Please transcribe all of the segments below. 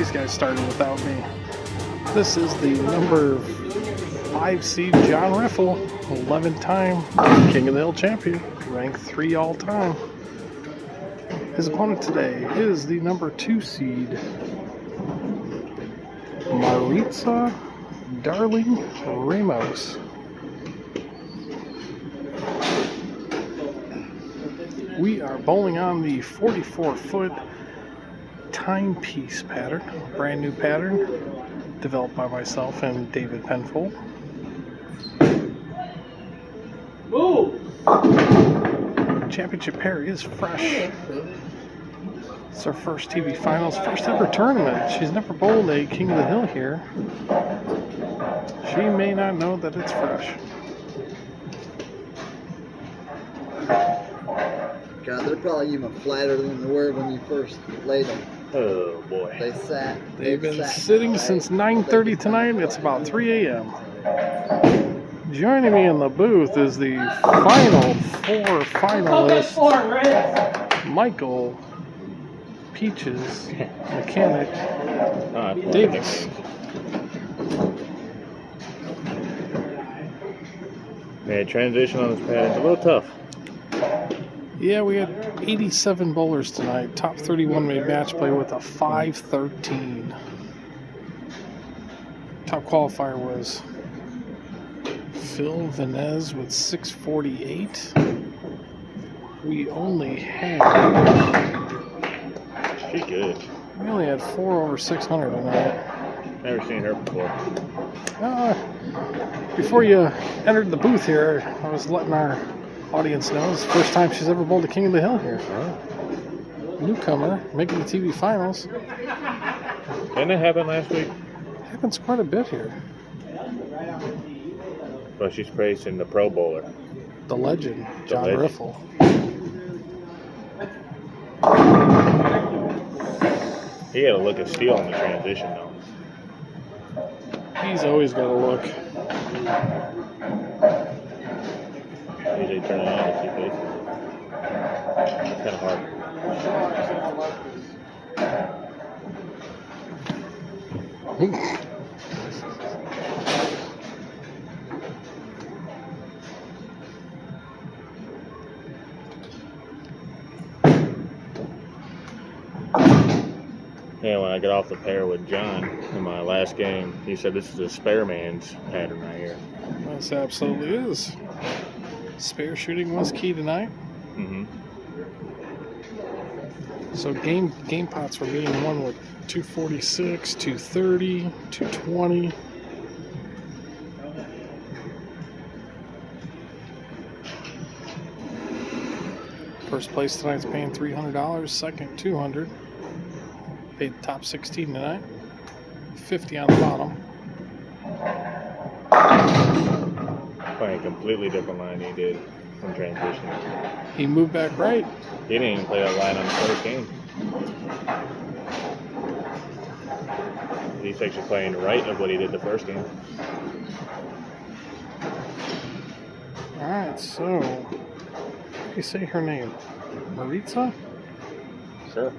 these guys started without me. This is the number 5 seed John Riffle, 11-time King of the Hill champion, ranked 3 all-time. His opponent today is the number 2 seed Maritza Darling-Ramos. We are bowling on the 44-foot Timepiece pattern, brand new pattern, developed by myself and David Penfold. Championship pair is fresh. It's our first TV finals, first ever tournament. She's never bowled a King of the Hill here. She may not know that it's fresh. God, they're probably even flatter than they were when you first laid them. Oh boy. They've been sitting since 9:30 tonight. It's about 3 a.m. Joining me in the booth is the final 4 finalists, Michael Peaches Mechanic Davis. Man, transition on this pattern's a little tough. Yeah, we had 87 bowlers tonight. Top 31 made match play with a 5.13. Top qualifier was Phile Vineze with 6.48. We only had... She's good. We only had 4 over 600 tonight. Never seen her before. Before you entered the booth here, I was letting our audience know it's the first time she's ever bowled a King of the Hill here. Oh. Newcomer, making the TV finals. Didn't it happen last week? Happens quite a bit here. Well, she's praising the Pro Bowler. The legend, John Riffle. He had a look of steel in the transition, though. He's always got a look. Usually turn it on to see faces. It's kind of hard. Yeah, when I got off the pair with John in my last game, he said this is a spare man's pattern right here. This absolutely is. Spare shooting was key tonight. Mm-hmm. So game pots were being won with 246, 230, 220. First place tonight's paying $300. Second, $200. Paid the top 16 tonight. 50 on the bottom. Playing a completely different line he did from transition. He moved back right. He didn't even play that line on the first game. He's actually playing right of what he did the first game. Alright, so how do you say her name? Maritza? Sure.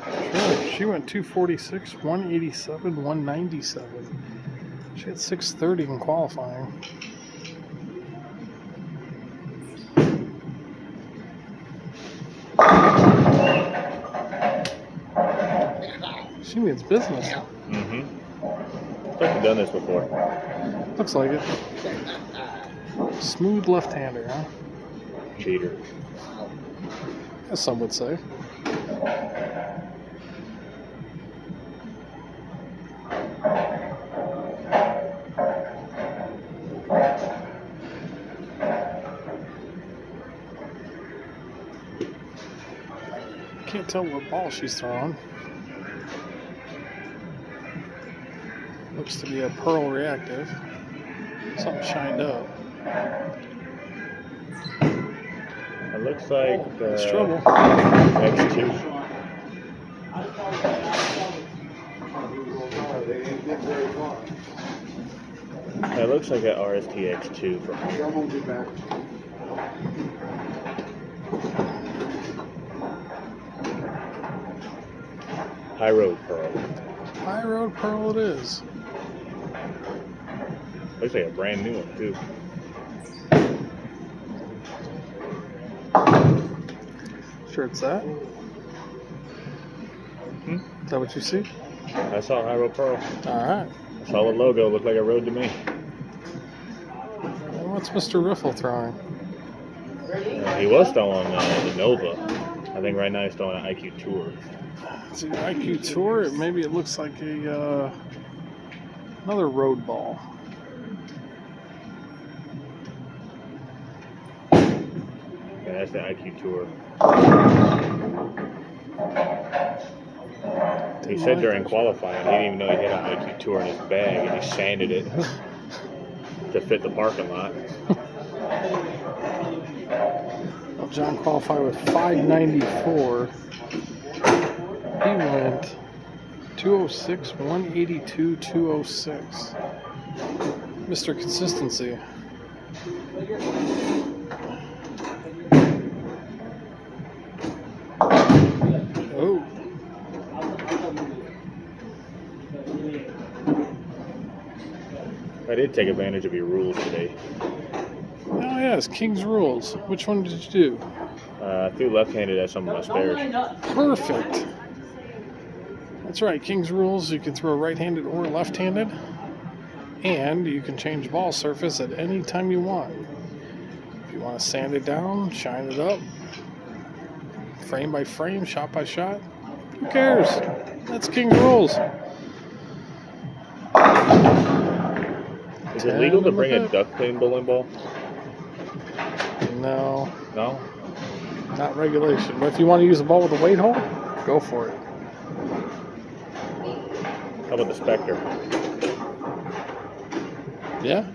Sure. She went 246, 187, 197. She had 630 in qualifying. She means business. Mm-hmm. Looks like you've done this before. Looks like it. Smooth left-hander, huh? Cheater. As some would say. Can't tell what ball she's throwing. Looks to be a pearl reactive. Something shined up. It looks like It's trouble. X2. It looks like an RST X2 from here. High Road Pearl. High Road Pearl it is. Looks like a brand new one, too. Sure it's that? Hmm? Is that what you see? I saw High Road Pearl. Alright. I saw the logo. Looked like a road to me. Well, what's Mr. Riffle throwing? He was throwing the Nova. I think right now he's throwing an IQ Tour. It's an IQ Tour. Maybe it looks like a another road ball. Yeah, that's the IQ Tour. He said during qualifying, he didn't even know he had an IQ Tour in his bag, and he sanded it to fit the parking lot. Well, John qualified with 594. He went 206, 182, 206. Mr. Consistency. Oh. I did take advantage of your rules today. Oh, yes, King's Rules. Which one did you do? I threw left-handed at some of my spares. Perfect. That's right, King's Rules. You can throw right-handed or left-handed. And you can change ball surface at any time you want. If you want to sand it down, shine it up, frame by frame, shot by shot, who cares? That's King's Rules. Is it legal to bring a duck pin bowling ball? No, No? not regulation. But if you want to use a ball with a weight hole, go for it. How about the Spectre? Yeah.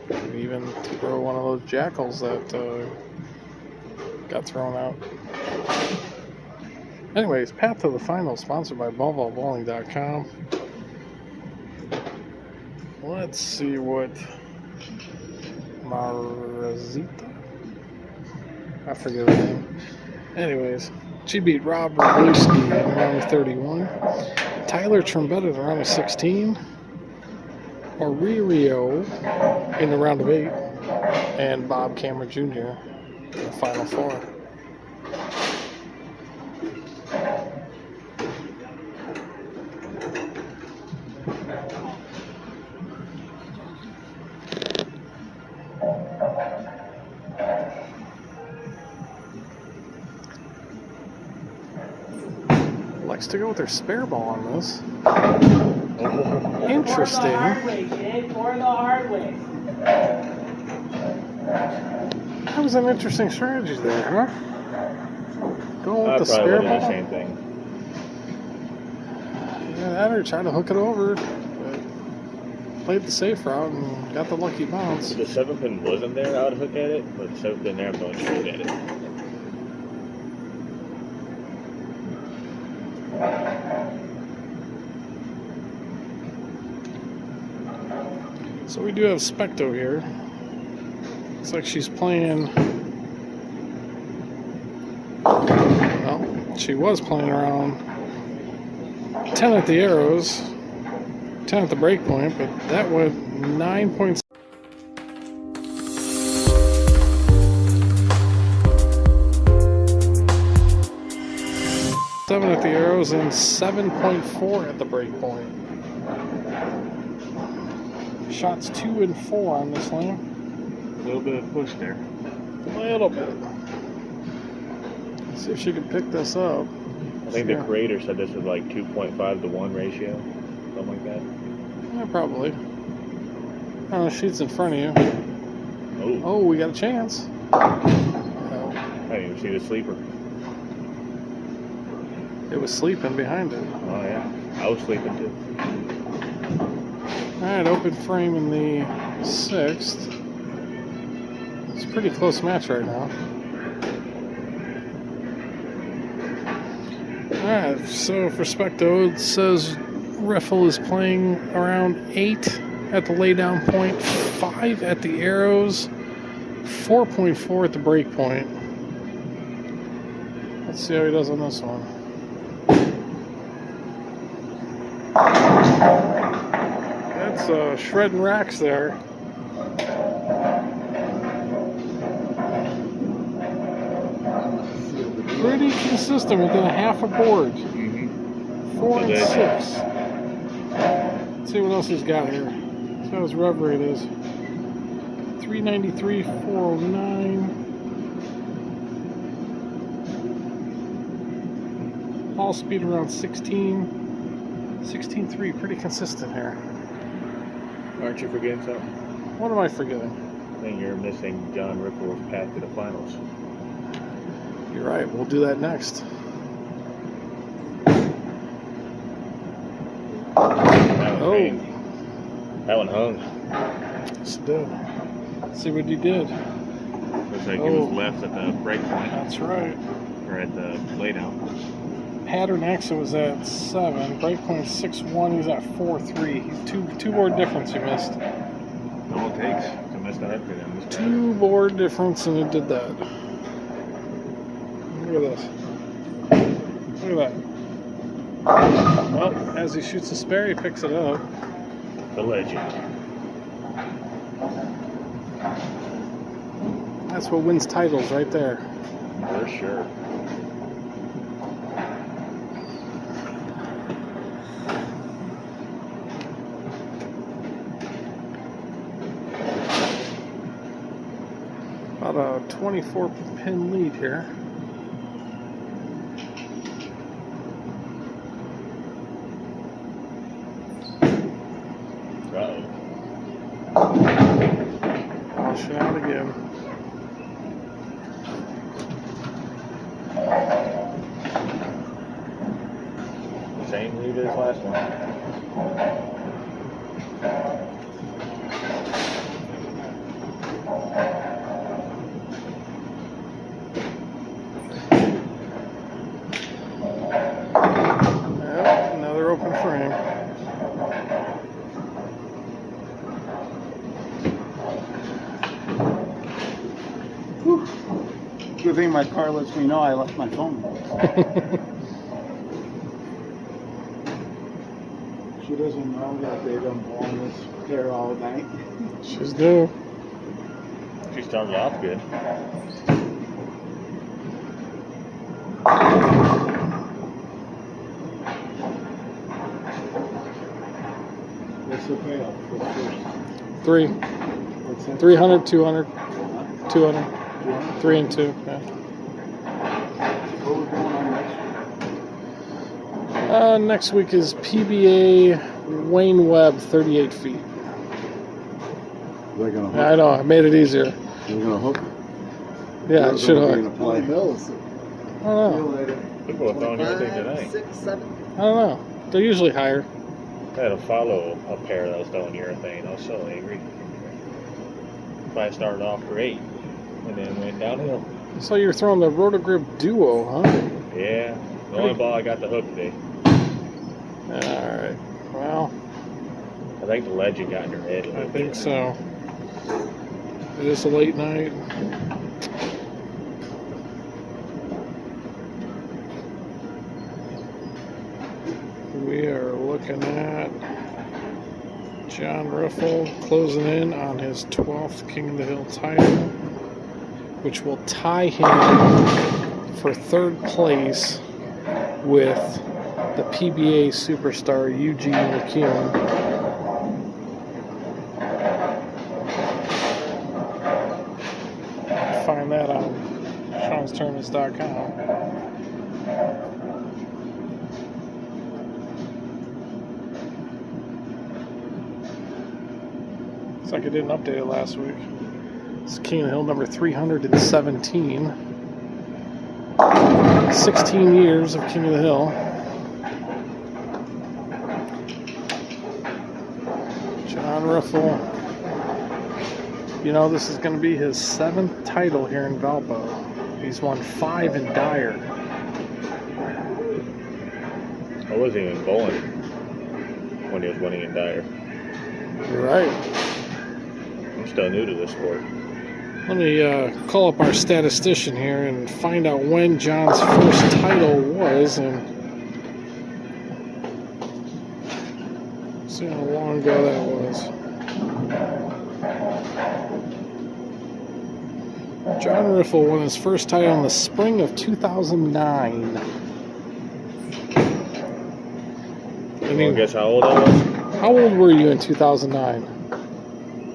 Maybe even throw one of those jackals that got thrown out. Anyways, Path to the Final, sponsored by BallVaultBowling.com. Let's see what Maritza, I forget her name. Anyways, she beat Rob Rablewski in round of 31, Tyler Trombetta in round of 16, Aurelio in the round of 8, and Bob Cameron Jr. in the final 4. Likes to go with her spare ball on this. Interesting. That was an interesting strategy there, huh? Going with the spare ball. The same thing. Yeah, that or try to hook it over, but played the safe route and got the lucky bounce. If the 7-pin wasn't there, I would hook at it, but the 7-pin there, I'm going straight at it. So we do have Specto here. Looks like she's playing. Well, she was playing around 10 at the arrows, 10 at the break point, but that went 9.7 at the arrows and 7.4 at the break point. Shots 2 and 4 on this lane. A little bit of push there. A little bit. Let's see if she can pick this up. I think the creator said this was like 2.5 to 1 ratio, something like that. Yeah, probably. Oh, she's in front of you. Oh, we got a chance. I didn't even see the sleeper. It was sleeping behind it. Oh yeah, I was sleeping too. Alright, open frame in the 6th. It's a pretty close match right now. Alright, so for Specto, it says Riffle is playing around 8 at the laydown point, 5 at the arrows, 4.4 at the break point. Let's see how he does on this one. That's shredding racks there. Pretty consistent within a half a board. 4 and 6. Let's see what else he's got here. Let's see how his rev rate is. 393, 409. Ball speed around 16. 16.3, pretty consistent here. Aren't you forgetting something? What am I forgetting? I think you're missing John Riffle's path to the finals. You're right, we'll do that next. That one hung. Yes, it did. Let's see what he did. Looks like he was left at the break point. That's right. Or at the laydown. Pattern exit was at 7. Breakpoint 6-1. He's at 4-3. He's two board difference he missed. All it takes to mess that up for them. 2 board difference, and it did that. Look at this. Look at that. Well, as he shoots a spare, he picks it up. The legend. That's what wins titles right there. For sure. About a 24 pin lead here. I'll shout again. Same lead as last one. Yep, another open frame. Good thing my car lets me know I left my phone. She doesn't know that they've been blowing this pair all night. She's due. She started off good. What's the payoff for the first? 3. What's that? 300, 200, 200, 3 and 2. Yeah. What we're going on next week? Next week is PBA Wayne Webb 38 feet. Is that gonna hook? Yeah, I know, I made it easier. Is it gonna hook? Yeah, it should hook. How many mills? I don't know. People are throwing everything tonight. 6, 7. I don't know. They're usually higher. I had to follow a pair that was throwing urethane. I was so angry. If I started off great and then went downhill. So you're throwing the Rotogrip Duo, huh? Yeah, the only ball I got to hook today. Alright. Well, I think the legend got in her head a I little think bit. so. It is a late night. We are looking at John Riffle closing in on his 12th King of the Hill title, which will tie him for 3rd place with the PBA superstar Eugene McCune. Find that on Sean'sTournaments.com. Looks like I didn't update it last week. It's King of the Hill number 317. 16 years of King of the Hill. John Riffle. You know, this is going to be his 7th title here in Valpo. He's won 5 in Dyer. I wasn't even bowling when he was winning in Dyer. You're right. I'm still new to this sport. Let me call up our statistician here and find out when John's first title was. And See how long ago that was. John Riffle won his first title in the spring of 2009. You want to guess how old I was? How old were you in 2009?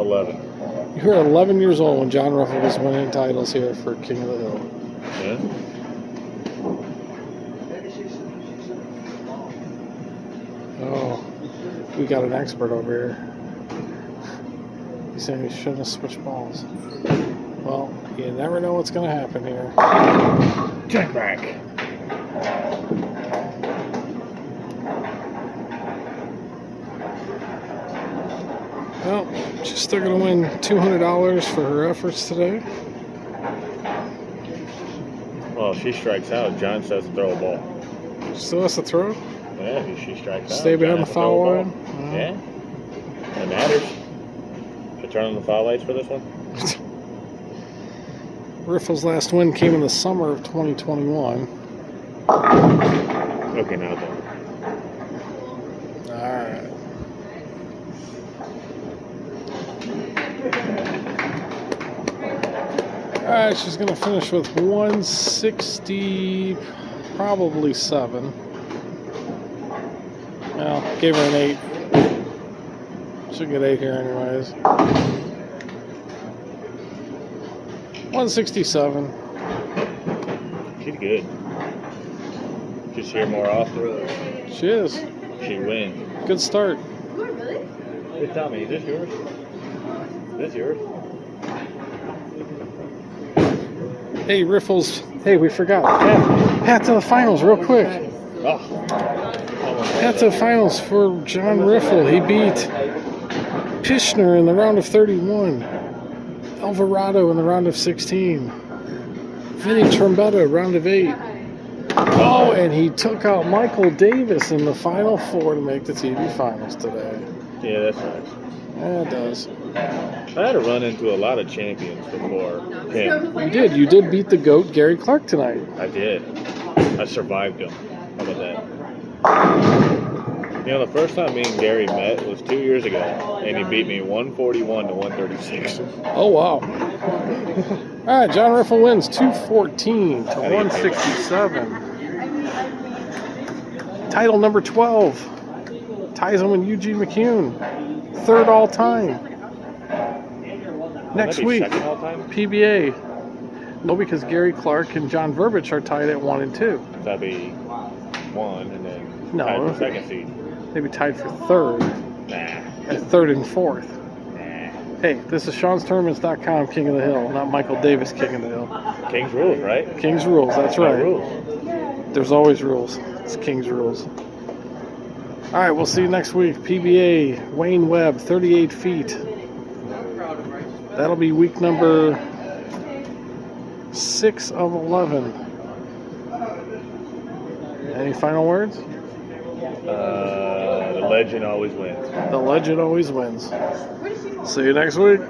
11. You were 11 years old when John Riffle was winning titles here for King of the Hill. Yeah. Oh, we got an expert over here. He's saying he shouldn't have switched balls. Well, you never know what's going to happen here. Jack back. Well, she's still going to win $200 for her efforts today. Well, if she strikes out, John says to throw a ball. She still has to throw. Yeah, if she strikes out. Stay behind John the has to throw foul a line. ball. Yeah. It matters. Should I turn on the foul lights for this one? Riffle's last win came in the summer of 2021. Okay, now then. Alright. Alright, she's going to finish with 160, probably 7. Well, gave her an 8. She'll get 8 here anyways. 167. She's good. Just here more often. She is. She wins. Good start. Hey, Tommy, is this yours? Is this yours? Hey, Riffles. Hey, we forgot. Pat to the finals real quick. Oh. Pat to the finals for John Riffle. He beat Pishner in the round of 31. Alvarado in the round of 16. Vinny Trombetta, round of 8. Oh, and he took out Michael Davis in the final 4 to make the TV finals today. Yeah, that's nice. Yeah, it does. I had to run into a lot of champions before him. You did. You did beat the GOAT, Gary Clark, tonight. I did. I survived him. How about that? You know, the first time me and Gary met was 2 years ago, and he beat me 141 to 136. Oh, wow. All right, John Riffle wins 214 to 167. Title number 12. Ties him with Eugene McCune. 3rd all time. Next week, PBA. No, because Gary Clark and John Verbic are tied at 1 and 2. That'd be 1, and then No. tied for second seed. They'd be tied for 3rd. Nah. At 3rd and 4th. Nah. Hey, this is Sean'sTournaments.com, King of the Hill, not Michael Davis, King of the Hill. King's rules, right? King's rules, that's No right. rules. There's always rules. It's King's rules. All right, we'll see you next week. PBA, Wayne Webb, 38 feet. That'll be week number 6 of 11. Any final words? The legend always wins. The legend always wins. See you next week.